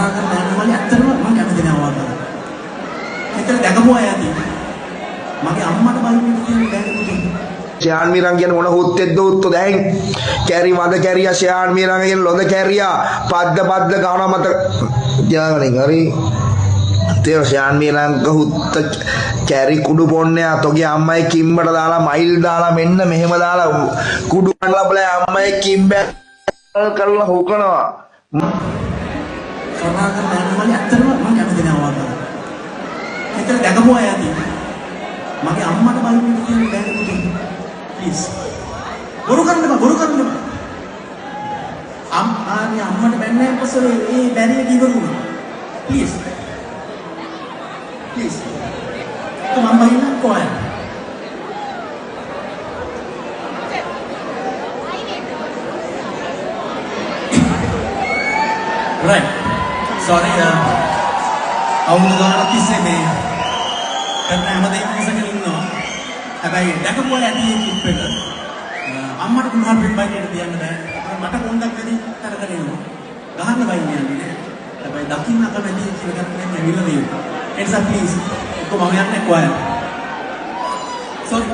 කරුණාකරලා දැනන්න මම ඇත්තටම මම කැමති නෑ ඔයාලා කරා. මෙතන දැකපු අය ඇති. මගේ අම්මට බලන්න කියන දැනුනේ. ශයාන් මීරන් කියන මොන හුත්තෙද්ද උත්තු දැන් කැරි වද කැරියා ශයාන් මීරන් කියන ලොද කැරියා පද්ද ගාන මත ත්‍යාගණින් හරි තේ ශයාන් මීරන් ගහුත්ත කැරි කුඩු පොන්නේ අතෝගේ අම්මයි කිම්බට දාලා මයිල් දාලා මෙන්න මෙහෙම දාලා කුඩු කනලා බලයි අම්මයි කිම්බ කරලා හොකනවා කරුණාකරලා දැනන්න මම ඇත්තටම මම කැමති නෑ ඔයාලා කරා. මෙතන දැකපු අය ඇති. මගේ අම්මට බලන්න කියන දැනුනේ. Please. බොරු කරන්න බෑ. අම්මාගේ අම්මට බැන්නයින් පස්සේ ඒ බැරිය කිවරු වුණා. Please. මම බයින්න කොහේ? Right. Sorry. අවුරුදු ගානක් තිස්සේ මේ කරන හැමදේම ඉස්සගෙන ඉන්නවා. හැබැයි දැකපු අය ඇති කිප් එක. අම්මට කුණහල් පිටපයින් තියන්න බෑ. මට කොන්දක් වැඩි තරකට එනවා. ගහන්න බයින් යන්නේ නෑ. හැබැයි දකින්න කැමති කියලා ගන්න ඇවිල්ලා තියෙනවා. ඒ නිසා ප්ලීස් ඔක්කොම මම යන්නේ කොහේ? Sorry.